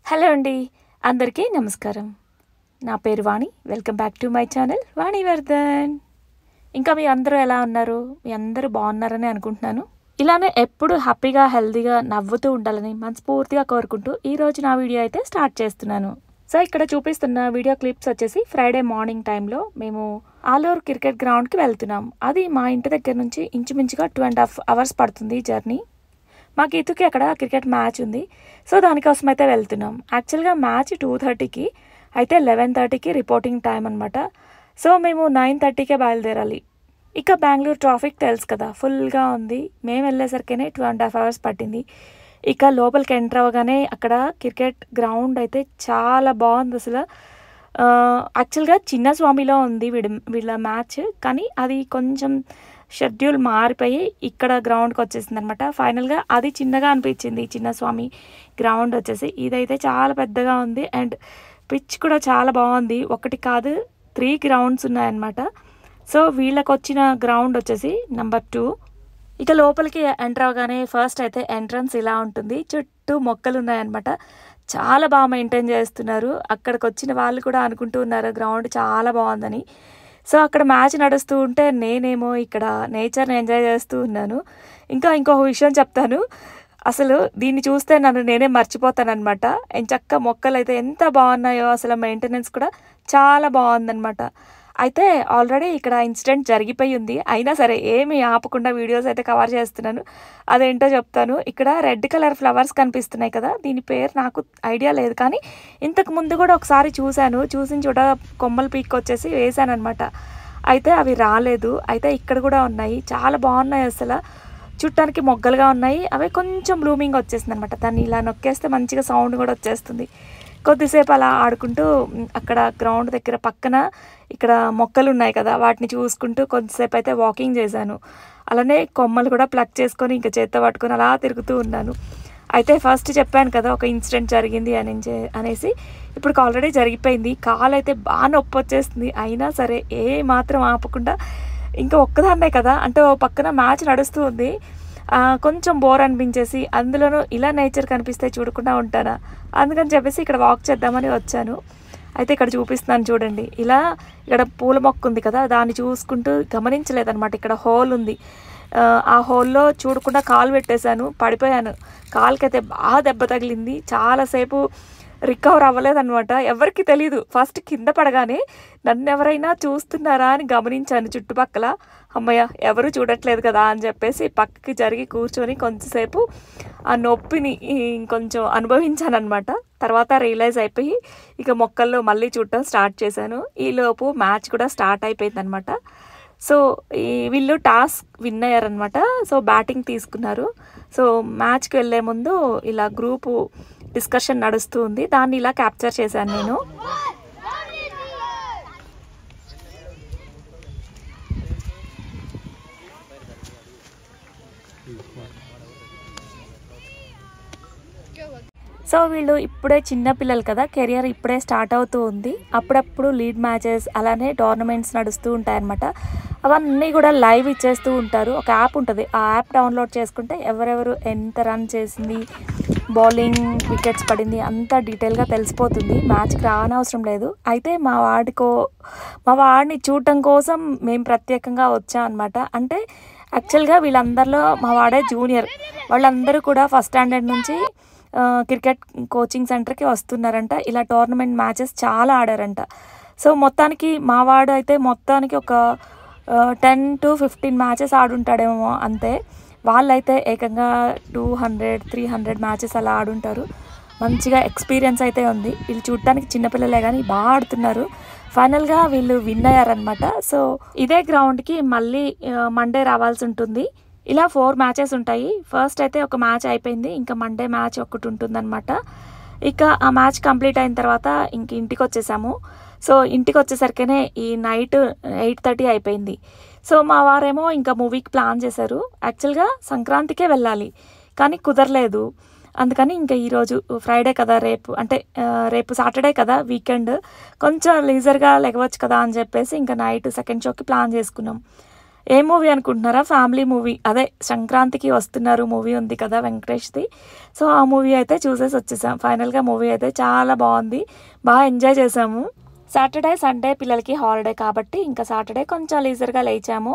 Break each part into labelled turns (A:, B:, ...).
A: Hello అండి, అందరికీ నమస్కారం. నా పేరు Vani. Welcome back to my channel Vanivardhan. ఇంకా మీ అందరూ ఎలా ఉన్నారు? మీ అందరూ బాగున్నారని అనుకుంటున్నాను. ఇలానే ఎప్పుడు హ్యాపీగా హెల్తీగా నవ్వుతూ ఉండాలని మనస్ఫూర్తిగా కోరుకుంటూ ఈరోజు నా వీడియో అయితే స్టార్ట్ చేస్తున్నాను. సో ఇక్కడ చూపిస్తున్న వీడియో క్లిప్స్ వచ్చేసి ఫ్రైడే మార్నింగ్ టైంలో మేము ఆలూరు క్రికెట్ గ్రౌండ్కి వెళ్తున్నాం. అది మా ఇంటి దగ్గర నుంచి ఇంచుమించుగా 2.5 hours పడుతుంది జర్నీ. మా గీతుకి అక్కడ క్రికెట్ మ్యాచ్ ఉంది. సో దానికోసం అయితే వెళ్తున్నాం. యాక్చువల్గా మ్యాచ్ 2:30కి అయితే 11:30కి రిపోర్టింగ్ టైం అనమాట. సో మేము 9:30కే బయలుదేరాలి. ఇక బెంగళూరు ట్రాఫిక్ తెలుసు కదా, ఫుల్గా ఉంది. మేము వెళ్ళేసరికనే 2.5 hours పట్టింది. ఇక లోపలికి ఎంటర్ అవ్వగానే అక్కడ క్రికెట్ గ్రౌండ్ అయితే చాలా బాగుంది అసలు. యాక్చువల్గా చిన్న స్వామిలో ఉంది వీళ్ళ మ్యాచ్, కానీ అది కొంచెం షెడ్యూల్ మారిపోయి ఇక్కడ గ్రౌండ్కి వచ్చేసింది అనమాట. ఫైనల్గా అది చిన్నగా అనిపించింది చిన్న స్వామి గ్రౌండ్ వచ్చేసి. ఇదైతే చాలా పెద్దగా ఉంది అండ్ పిచ్ కూడా చాలా బాగుంది. ఒకటి కాదు 3 గ్రౌండ్స్ ఉన్నాయన్నమాట. సో వీళ్ళకి వచ్చిన గ్రౌండ్ వచ్చేసి నెంబర్ 2. ఇక లోపలికి ఎంటర్ అవగానే ఫస్ట్ అయితే ఎంట్రన్స్ ఇలా ఉంటుంది. చుట్టూ మొక్కలు ఉన్నాయన్నమాట. చాలా బాగా మెయింటైన్ చేస్తున్నారు. అక్కడికి వచ్చిన వాళ్ళు కూడా అనుకుంటూ ఉన్నారు గ్రౌండ్ చాలా బాగుందని. సో అక్కడ మ్యాచ్ నడుస్తూ ఉంటే నేనేమో ఇక్కడ నేచర్ని ఎంజాయ్ చేస్తూ ఉన్నాను. ఇంకొక విషయం చెప్తాను. అసలు దీన్ని చూస్తే నేనే మర్చిపోతానమాట. ఎంచక్క మొక్కలు అయితే ఎంత బాగున్నాయో, అసలు మెయింటెనెన్స్ కూడా చాలా బాగుందనమాట. అయితే ఆల్రెడీ ఇక్కడ ఇన్సిడెంట్ జరిగిపోయి ఉంది. అయినా సరే ఏమి ఆపకుండా వీడియోస్ అయితే కవర్ చేస్తున్నాను. అదేంటో చెప్తాను. ఇక్కడ రెడ్ కలర్ ఫ్లవర్స్ కనిపిస్తున్నాయి కదా, దీని పేరు నాకు ఐడియా లేదు, కానీ ఇంతకు ముందు కూడా ఒకసారి చూసిన చోట కొమ్మలు పీక్కొచ్చేసి వేసాను అనమాట. అయితే అవి రాలేదు. అయితే ఇక్కడ కూడా ఉన్నాయి, చాలా బాగున్నాయి అసలు. చుట్టానికి మొగ్గలుగా ఉన్నాయి. అవి కొంచెం బ్లూమింగ్ వచ్చేసింది అనమాట. దాన్ని ఇలా నొక్కేస్తే మంచిగా సౌండ్ కూడా వచ్చేస్తుంది. కొద్దిసేపు అలా ఆడుకుంటూ అక్కడ గ్రౌండ్ దగ్గర పక్కన ఇక్కడ మొక్కలు ఉన్నాయి కదా, వాటిని చూసుకుంటూ కొద్దిసేపు అయితే వాకింగ్ చేశాను. అలానే కొమ్మలు కూడా ప్లక్ చేసుకొని ఇంకా చేత్తో పట్టుకొని అలా తిరుగుతూ ఉన్నాను. అయితే ఫస్ట్ చెప్పాను కదా ఒక ఇన్సిడెంట్ జరిగింది అనేసి. ఇప్పుడు ఆల్రెడీ జరిగిపోయింది. కాలు అయితే బాగా నొప్పి వచ్చేస్తుంది. అయినా సరే ఏ మాత్రం ఆపకుండా ఇంకా ఒక్కదాన్నే కదా, అంటే ఓ పక్కన మ్యాచ్ నడుస్తూ ఉంది. కొంచెం బోర్ అనిపించేసి, అందులోనూ ఇలా నేచర్ కనిపిస్తే చూడకుండా ఉంటానా, అందుకని చెప్పేసి ఇక్కడ వాక్ చేద్దామని వచ్చాను. అయితే ఇక్కడ చూపిస్తున్నాను చూడండి. ఇక్కడ పూల మొక్క ఉంది కదా, దాన్ని చూసుకుంటూ గమనించలేదన్నమాట. ఇక్కడ హోల్ ఉంది. ఆ హోల్లో చూడకుండా కాలు పెట్టేశాను, పడిపోయాను. కాలుకైతే బాగా దెబ్బ తగిలింది. చాలాసేపు రికవర్ అవ్వలేదన్నమాట. ఎవరికి తెలీదు. ఫస్ట్ కింద పడగానే నన్ను ఎవరైనా చూస్తున్నారా అని గమనించాను చుట్టుపక్కల. అమ్మయ్య ఎవరు చూడట్లేదు కదా అని చెప్పేసి పక్కకి జరిగి కూర్చొని కొంచెంసేపు ఆ నొప్పిని ఇంకొంచెం అనుభవించాను అనమాట. తర్వాత రియలైజ్ అయిపోయి ఇక మొక్కల్లో మళ్ళీ చూడటం స్టార్ట్ చేశాను. ఈలోపు మ్యాచ్ కూడా స్టార్ట్ అయిపోయింది అనమాట. సో వీళ్ళు టాస్క్ విన్ అయ్యారనమాట. సో బ్యాటింగ్ తీసుకున్నారు. సో మ్యాచ్కి వెళ్ళే ముందు ఇలా గ్రూపు డిస్కషన్ నడుస్తూ ఉంది. దాన్ని ఇలా క్యాప్చర్ చేశాను నేను. సో వీళ్ళు ఇప్పుడే చిన్నపిల్లలు కదా, కెరియర్ ఇప్పుడే స్టార్ట్ అవుతూ ఉంది. అప్పుడప్పుడు లీడ్ మ్యాచెస్ అలానే టోర్నమెంట్స్ నడుస్తూ ఉంటాయన్నమాట. అవన్నీ కూడా లైవ్ ఇచ్చేస్తూ ఉంటారు. ఒక యాప్ ఉంటుంది. ఆ యాప్ డౌన్లోడ్ చేసుకుంటే ఎవరెవరు ఎంత రన్ చేసింది, బౌలింగ్ వికెట్స్ పడింది అంతా డీటెయిల్గా తెలిసిపోతుంది. మ్యాచ్కి రానవసరం లేదు. అయితే మా వాడిని చూడటం కోసం మేము ప్రత్యేకంగా వచ్చాం అనమాట. అంటే యాక్చువల్గా వీళ్ళందరిలో మా వాడే జూనియర్. వాళ్ళందరూ కూడా ఫస్ట్ స్టాండర్డ్ నుంచి క్రికెట్ కోచింగ్ సెంటర్కి వస్తున్నారంట. ఇలా టోర్నమెంట్ మ్యాచెస్ చాలా ఆడారంట. సో మొత్తానికి మా వాడు అయితే మొత్తానికి ఒక 10 to 15 మ్యాచెస్ ఆడుంటాడేమో అంతే. వాళ్ళైతే ఏకంగా 200-300 మ్యాచెస్ అలా ఆడుంటారు. మంచిగా ఎక్స్పీరియన్స్ అయితే ఉంది. వీళ్ళు చూడటానికి చిన్నపిల్లలే కానీ బాగా ఆడుతున్నారు. ఫైనల్గా వీళ్ళు విన్ అయ్యారనమాట. సో ఇదే గ్రౌండ్కి మళ్ళీ మండే రావాల్సి ఉంటుంది. ఇలా 4 మ్యాచెస్ ఉంటాయి. ఫస్ట్ అయితే ఒక మ్యాచ్ అయిపోయింది. ఇంకా మండే మ్యాచ్ ఒకటి ఉంటుందన్నమాట. ఇక ఆ మ్యాచ్ కంప్లీట్ అయిన తర్వాత ఇంటికి వచ్చేసాము. సో ఇంటికి వచ్చేసరికనే ఈ నైట్ 8:30 అయిపోయింది. సో మా వారేమో ఇంకా మూవీకి ప్లాన్ చేశారు. యాక్చువల్గా సంక్రాంతికే వెళ్ళాలి, కానీ కుదరలేదు. అందుకని ఇంకా ఈరోజు ఫ్రైడే కదా, రేపు సాటర్డే కదా, వీకెండ్, కొంచెం లీజర్గా లెగవచ్చు కదా అని చెప్పేసి ఇంకా నైట్ సెకండ్ షోకి ప్లాన్ చేసుకున్నాం. ఏ మూవీ అనుకుంటున్నారా? Family movie. అదే సంక్రాంతికి వస్తున్నారు మూవీ ఉంది కదా వెంకటేష్ది. సో ఆ మూవీ అయితే చూసేసి వచ్చేసాం. ఫైనల్గా మూవీ అయితే చాలా బాగుంది, బాగా ఎంజాయ్ చేసాము. సాటర్డే సండే పిల్లలకి హాలిడే కాబట్టి ఇంకా సాటర్డే కొంచెం లీజర్గా లేచాము.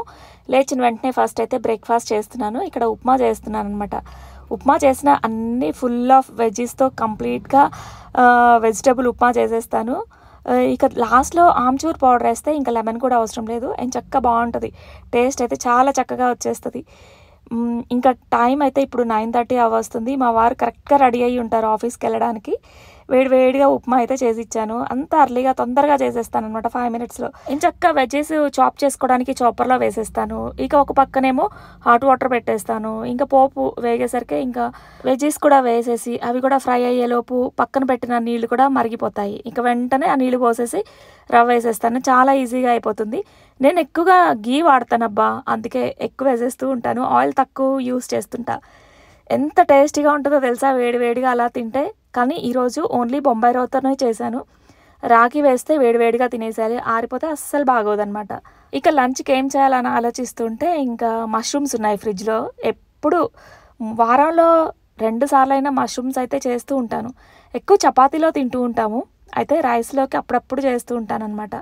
A: లేచిన వెంటనే ఫస్ట్ అయితే బ్రేక్ఫాస్ట్ చేస్తున్నాను. ఇక్కడ ఉప్మా చేస్తున్నాను అనమాట. ఉప్మా చేసిన అన్ని ఫుల్ ఆఫ్ వెజ్జీస్తో కంప్లీట్గా వెజిటబుల్ ఉప్మా చేసేస్తాను. ఇక లాస్ట్లో ఆమ్చూర్ పౌడర్ వేస్తే ఇంకా లెమన్ కూడా అవసరం లేదు, చక్కగా బాగుంటుంది. టేస్ట్ అయితే చాలా చక్కగా వచ్చేస్తుంది. ఇంకా టైం అయితే ఇప్పుడు 9:30 వస్తుంది. మా వారు కరెక్ట్గా రెడీ అయ్యి ఉంటారు ఆఫీస్కి వెళ్ళడానికి. వేడిగా ఉప్మా అయితే చేసి ఇచ్చాను. అంత అర్లీగా తొందరగా చేసేస్తాను అనమాట, 5 minutesలో. చక్కగా వెజ్జెస్ చాప్ చేసుకోవడానికి చాపర్లో వేసేస్తాను. ఇక ఒక పక్కనేమో హాట్ వాటర్ పెట్టేస్తాను. ఇంకా పోపు వేగేసరికి ఇంకా వెజ్జెస్ కూడా వేసేసి అవి కూడా ఫ్రై అయ్యేలోపు పక్కన పెట్టిన నీళ్ళు కూడా మరిగిపోతాయి. ఇంకా వెంటనే ఆ నీళ్ళు పోసేసి రవ్వ వేసేస్తాను. చాలా ఈజీగా అయిపోతుంది. నేను ఎక్కువగా గీ వాడతానబ్బా, అందుకే ఎక్కువ వేసేస్తూ ఉంటాను. ఆయిల్ తక్కువ యూస్ చేస్తుంటా. ఎంత టేస్టీగా ఉంటుందో తెలుసా వేడిగా అలా తింటే. కానీ ఈరోజు ఓన్లీ బొంబాయి రవ్వతోనే చేశాను. రాగి వేస్తే వేడిగా తినేసేయాలి, ఆరిపోతే అస్సలు బాగోదన్నమాట. ఇక లంచ్కి ఏం చేయాలని ఆలోచిస్తుంటే ఇంకా మష్రూమ్స్ ఉన్నాయి ఫ్రిడ్జ్లో. ఎప్పుడు వారంలో 2 సార్లు అయినా మష్రూమ్స్ అయితే చేస్తూ ఉంటాను. ఎక్కువ చపాతీలో తింటూ ఉంటాము, అయితే రైస్లోకి అప్పుడప్పుడు చేస్తూ ఉంటాను అనమాట.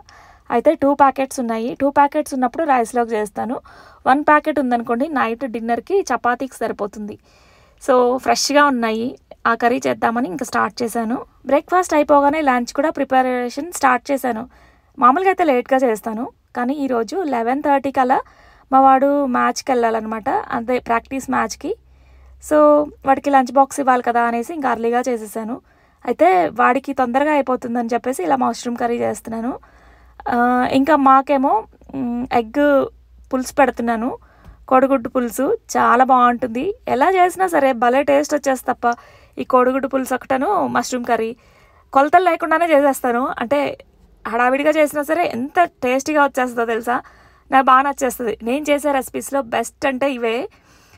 A: అయితే 2 ప్యాకెట్స్ ఉన్నాయి. 2 ప్యాకెట్స్ ఉన్నప్పుడు రైస్లోకి చేస్తాను. 1 ప్యాకెట్ ఉందనుకోండి, నైట్ డిన్నర్కి చపాతీకి సరిపోతుంది. సో ఫ్రెష్గా ఉన్నాయి, ఆ కర్రీ చేద్దామని ఇంకా స్టార్ట్ చేశాను. బ్రేక్ఫాస్ట్ అయిపోగానే లంచ్ కూడా ప్రిపరేషన్ స్టార్ట్ చేశాను. మామూలుగా అయితే లేట్గా చేస్తాను, కానీ ఈరోజు 11:30 కల్లా మా వాడు మ్యాచ్కి వెళ్ళాలన్నమాట, అదే ప్రాక్టీస్ మ్యాచ్కి. సో వాడికి లంచ్ బాక్స్ ఇవ్వాలి కదా అనేసి ఇంకా అర్లీగా చేసేసాను. అయితే వాడికి తొందరగా అయిపోతుందని చెప్పేసి ఇలా మష్రూమ్ కర్రీ చేస్తున్నాను. ఇంకా మాకేమో ఎగ్ పులుసు పెడుతున్నాను, కోడిగుడ్డు పులుసు. చాలా బాగుంటుంది, ఎలా చేసినా సరే భలే టేస్ట్ వచ్చేసి తప్ప ఈ కోడిగుడ్డు పులుసు ఒకటను మష్రూమ్ కర్రీ కొలతలు లేకుండానే చేసేస్తాను. అంటే హడావిడిగా చేసినా సరే ఎంత టేస్టీగా వచ్చేస్తుందో తెలుసా, నాకు బాగా నచ్చేస్తుంది. నేను చేసే రెసిపీస్లో బెస్ట్ అంటే ఇవే.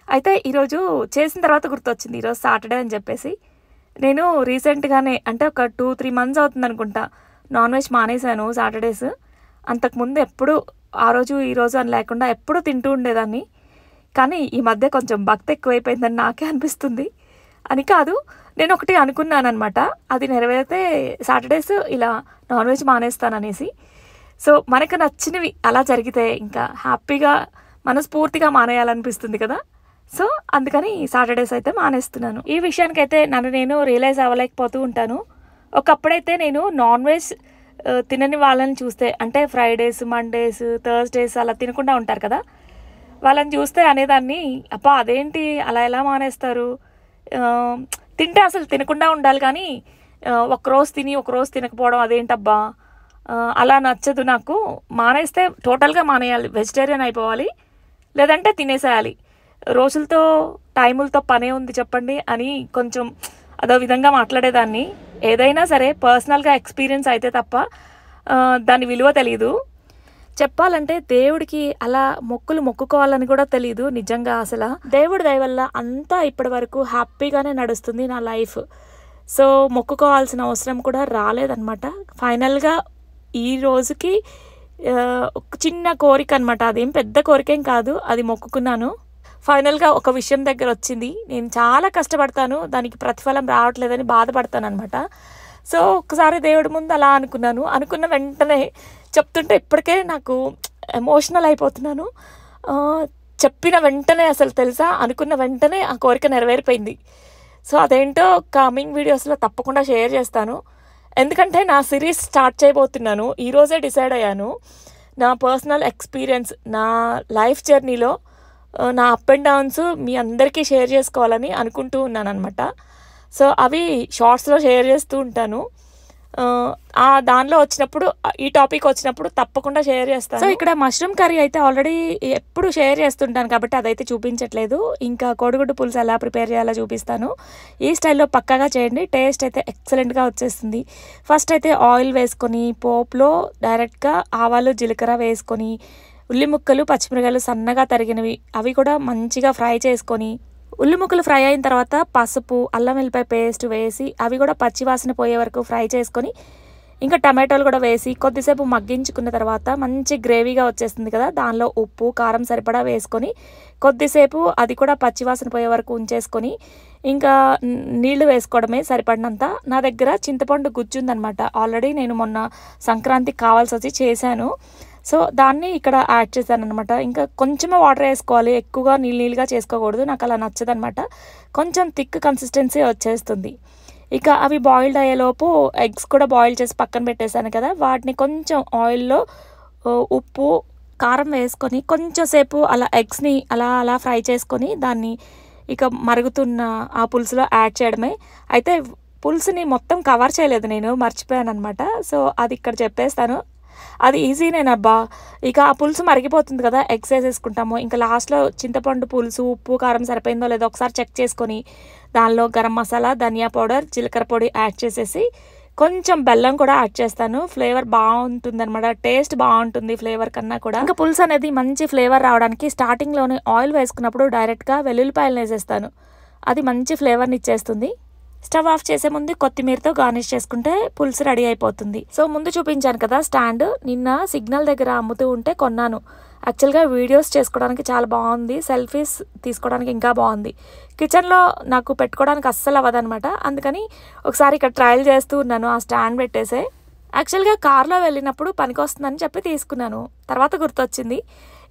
A: అయితే ఈరోజు చేసిన తర్వాత గుర్తొచ్చింది, ఈరోజు సాటర్డే అని చెప్పేసి. నేను రీసెంట్గానే అంటే ఒక 2-3 months అవుతుంది అనుకుంటా నాన్ వెజ్ మానేశాను సాటర్డేస్. అంతకుముందు ఎప్పుడు ఆ రోజు ఈ రోజు అని లేకుండా ఎప్పుడూ తింటూ ఉండేదాన్ని. కానీ ఈ మధ్య కొంచెం భక్తి ఎక్కువైపోయిందని నాకే అనిపిస్తుంది. అని కాదు, నేను ఒకటి అనుకున్నానమాట, అది నెరవేరితే సాటర్డేస్ ఇలా నాన్ వెజ్ మానేస్తాననేసి. సో మనకు నచ్చినవి అలా జరిగితే ఇంకా హ్యాపీగా మనస్ఫూర్తిగా మానేయాలనిపిస్తుంది కదా. సో అందుకని సాటర్డేస్ అయితే మానేస్తున్నాను. ఈ విషయానికైతే నన్ను నేను రియలైజ్ అవ్వలేకపోతూ ఉంటాను. ఒకప్పుడైతే నేను నాన్ వెజ్ తినని వాళ్ళని చూస్తే, అంటే ఫ్రైడేస్, మండేస్, థర్స్డేస్ అలా తినకుండా ఉంటారు కదా, వాళ్ళని చూస్తే అనేదాన్ని, అబ్బా అదేంటి అలా ఎలా మానేస్తారు, తింటే అసలు తినకుండా ఉండాలి కానీ ఒకరోజు తిని ఒకరోజు తినకపోవడం అదేంటబ్బా, అలా నచ్చదు నాకు, మానేస్తే టోటల్గా మానేయాలి, వెజిటేరియన్ అయిపోవాలి, లేదంటే తినేసేయాలి, రోజులతో టైములతో పనే ఉంది చెప్పండి అని కొంచెం అదో విధంగా మాట్లాడేదాన్ని. ఏదైనా సరే పర్సనల్గా ఎక్స్పీరియన్స్ అయితే తప్ప దాని విలువ తెలియదు. చెప్పాలంటే దేవుడికి అలా మొక్కుకోవాలని కూడా తెలియదు నిజంగా. అసలు దేవుడి దయ వల్ల అంతా ఇప్పటి వరకు హ్యాపీగానే నడుస్తుంది నా లైఫ్. సో మొక్కుకోవాల్సిన అవసరం కూడా రాలేదన్నమాట. ఫైనల్గా ఈ రోజుకి ఒక చిన్న కోరిక అనమాట, అదేం పెద్ద కోరికేం కాదు, అది మొక్కుకున్నాను. ఫైనల్గా ఒక విషయం దగ్గర వచ్చింది. నేను చాలా కష్టపడతాను, దానికి ప్రతిఫలం రావట్లేదని బాధపడతాను అనమాట. సో ఒకసారి దేవుడి ముందు అలా అనుకున్న వెంటనే చెప్తుంటే ఇప్పటికే నాకు ఎమోషనల్ అయిపోతున్నాను. చెప్పిన వెంటనే అసలు తెలుసా, అనుకున్న వెంటనే ఆ కోరిక నెరవేరిపోయింది. సో అదేంటో కమింగ్ వీడియోస్లో తప్పకుండా షేర్ చేస్తాను. ఎందుకంటే నా సిరీస్ స్టార్ట్ చేయబోతున్నాను, ఈరోజే డిసైడ్ అయ్యాను. నా పర్సనల్ ఎక్స్పీరియన్స్, నా లైఫ్ జర్నీలో నా అప్ అండ్ డౌన్స్ మీ అందరికీ షేర్ చేసుకోవాలని అనుకుంటూ ఉన్నాను అనమాట. సో అవి షార్ట్స్లో షేర్ చేస్తూ ఉంటాను. దానిలో వచ్చినప్పుడు, ఈ టాపిక్ వచ్చినప్పుడు తప్పకుండా షేర్ చేస్తాను. సో ఇక్కడ మష్రూమ్ కర్రీ అయితే ఆల్రెడీ ఎప్పుడు షేర్ చేస్తుంటాను కాబట్టి అదైతే చూపించట్లేదు. ఇంకా కోడిగుడ్డు పులుసు ఎలా ప్రిపేర్ చేయాలో చూపిస్తాను. ఈ స్టైల్లో పక్కాగా చేయండి, టేస్ట్ అయితే ఎక్సలెంట్గా వచ్చేస్తుంది. ఫస్ట్ అయితే ఆయిల్ వేసుకొని పోపులో డైరెక్ట్గా ఆవాలు జీలకర్ర వేసుకొని ఉల్లి ముక్కలు పచ్చిమిరకాయలు సన్నగా తరిగినవి అవి కూడా మంచిగా ఫ్రై చేసుకొని, ఉల్లి ముక్కలు ఫ్రై అయిన తర్వాత పసుపు అల్లం వెల్లిపాయ పేస్ట్ వేసి అవి కూడా పచ్చివాసన పోయే వరకు ఫ్రై చేసుకొని, ఇంకా టమాటోలు కూడా వేసి కొద్దిసేపు మగ్గించుకున్న తర్వాత మంచి గ్రేవీగా వచ్చేస్తుంది కదా, దానిలో ఉప్పు కారం సరిపడా వేసుకొని కొద్దిసేపు అది కూడా పచ్చివాసన పోయే వరకు ఉంచేసుకొని ఇంకా నీళ్లు వేసుకోవడమే సరిపడినంత. నా దగ్గర చింతపండు గుజ్జు ఉందనమాట, ఆల్రెడీ నేను మొన్న సంక్రాంతికి కావాల్సి వచ్చి చేశాను. సో దాన్ని ఇక్కడ యాడ్ చేశాను అనమాట. ఇంకా కొంచెమే వాటర్ వేసుకోవాలి, ఎక్కువగా నీళ్ళుగా చేసుకోకూడదు, నాకు అలా నచ్చదనమాట. కొంచెం థిక్ కన్సిస్టెన్సీ వచ్చేస్తుంది. ఇక అవి బాయిల్డ్ అయ్యేలోపు ఎగ్స్ కూడా బాయిల్ చేసి పక్కన పెట్టేశాను కదా, వాటిని కొంచెం ఆయిల్లో ఉప్పు కారం వేసుకొని కొంచెం సేపు అలా ఎగ్స్ని అలా ఫ్రై చేసుకొని దాన్ని ఇక మరుగుతున్న ఆ పులుసులో యాడ్ చేయడమే. అయితే పులుసుని మొత్తం కవర్ చేయలేదు, నేను మర్చిపోయాను అనమాట. సో అది ఇక్కడ చెప్పేస్తాను, అది ఈజీనేనబ్బా. ఇక ఆ పులుసు మరిగిపోతుంది కదా, ఎగ్స్ వేసేసుకుంటాము. ఇంకా లాస్ట్లో చింతపండు పులుసు ఉప్పు కారం సరిపోయిందో లేదో ఒకసారి చెక్ చేసుకొని దానిలో గరం మసాలా ధనియా పౌడర్ జీలకర్ర పొడి యాడ్ చేసేసి కొంచెం బెల్లం కూడా యాడ్ చేస్తాను. ఫ్లేవర్ బాగుంటుంది అనమాట, టేస్ట్ బాగుంటుంది ఫ్లేవర్ కన్నా కూడా. ఇంకా పులుసు అనేది మంచి ఫ్లేవర్ రావడానికి స్టార్టింగ్లోనే ఆయిల్ వేసుకున్నప్పుడు డైరెక్ట్గా వెల్లుల్లిపాయలు వేసేస్తాను, అది మంచి ఫ్లేవర్ని ఇచ్చేస్తుంది. స్టవ్ ఆఫ్ చేసే ముందు కొత్తిమీరతో గార్నిష్ చేసుకుంటే పులుసు రెడీ అయిపోతుంది. సో ముందు చూపించాను కదా స్టాండ్, నిన్న సిగ్నల్ దగ్గర అమ్ముతూ ఉంటే కొన్నాను. యాక్చువల్గా వీడియోస్ చేసుకోవడానికి చాలా బాగుంది, సెల్ఫీస్ తీసుకోవడానికి ఇంకా బాగుంది. కిచెన్లో నాకు పెట్టుకోవడానికి అస్సలు అవ్వదనమాట, అందుకని ఒకసారి ఇక్కడ ట్రయల్ చేస్తూ ఉన్నాను ఆ స్టాండ్ పెట్టేసే. యాక్చువల్గా కార్లో వెళ్ళినప్పుడు పనికొస్తుందని చెప్పి తీసుకున్నాను, తర్వాత గుర్తొచ్చింది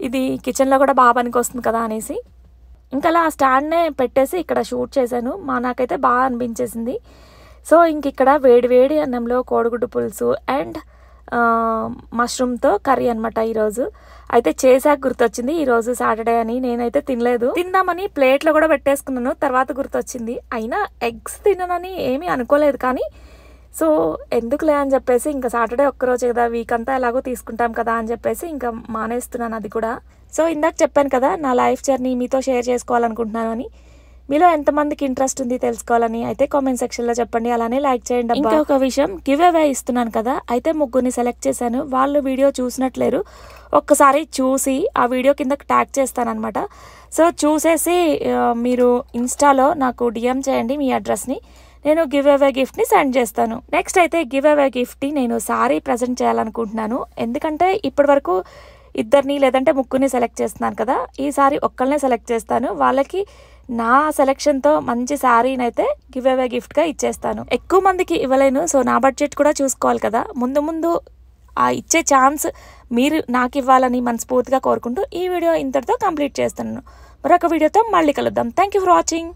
A: ఇది కిచెన్లో కూడా బాగా పనికొస్తుంది కదా అనేసి ఇంకా అలా ఆ స్టాండ్నే పెట్టేసి ఇక్కడ షూట్ చేశాను. నాకైతే బాగా అనిపించేసింది. సో ఇంక ఇక్కడ వేడి అన్నంలో కోడిగుడ్డు పులుసు అండ్ మష్రూమ్తో కర్రీ అనమాట ఈరోజు. అయితే చేశాక గుర్తొచ్చింది ఈరోజు సాటర్డే అని, నేనైతే తినలేదు, తిందామని ప్లేట్లో కూడా పెట్టేసుకున్నాను, తర్వాత గుర్తొచ్చింది. అయినా ఎగ్స్ తిననని ఏమీ అనుకోలేదు, కానీ సో ఎందుకులే అని చెప్పేసి ఇంకా సాటర్డే ఒక్కరోజు కదా, వీక్ అంతా ఎలాగో తీసుకుంటాం కదా అని చెప్పేసి ఇంకా మానేస్తున్నాను అది కూడా. సో ఇందాక చెప్పాను కదా నా లైఫ్ జర్నీ మీతో షేర్ చేసుకోవాలనుకుంటున్నాను అని. మీలో ఎంతమందికి ఇంట్రెస్ట్ ఉంది తెలుసుకోవాలని అయితే కామెంట్ సెక్షన్లో చెప్పండి, అలానే లైక్ చేయండి. ఇంకా ఒక విషయం, గివ్ అవే ఇస్తున్నాను కదా, అయితే ముగ్గురిని సెలెక్ట్ చేశాను. వాళ్ళు వీడియో చూసినట్లేరు, ఒక్కసారి చూసి ఆ వీడియో కింద ట్యాగ్ చేస్తానమాట. సో చూసేసి మీరు ఇన్స్టాలో నాకు డిఎం చేయండి మీ అడ్రస్ని, నేను గివ్ అవే గిఫ్ట్ని సెండ్ చేస్తాను. నెక్స్ట్ అయితే గివ్ అవే గిఫ్ట్ని నేను సారీ ప్రజెంట్ చేయాలనుకుంటున్నాను, ఎందుకంటే ఇప్పటి వరకు ఇద్దరిని లేదంటే ముగ్గురిని సెలెక్ట్ చేస్తున్నాను కదా, ఈసారి ఒక్కళ్ళనే సెలెక్ట్ చేస్తాను. వాళ్ళకి నా సెలెక్షన్తో మంచి శారీని అయితే గివ్ అవే గిఫ్ట్గా ఇచ్చేస్తాను. ఎక్కువ మందికి ఇవ్వలేను, సో నా బడ్జెట్ కూడా చూసుకోవాలి కదా. ముందు ఆ ఇచ్చే ఛాన్స్ మీరు నాకు ఇవ్వాలని మనస్ఫూర్తిగా కోరుకుంటూ ఈ వీడియో ఇంతటితో కంప్లీట్ చేస్తున్నాను. మరొక వీడియోతో మళ్ళీ కలుద్దాం. Thank you for watching.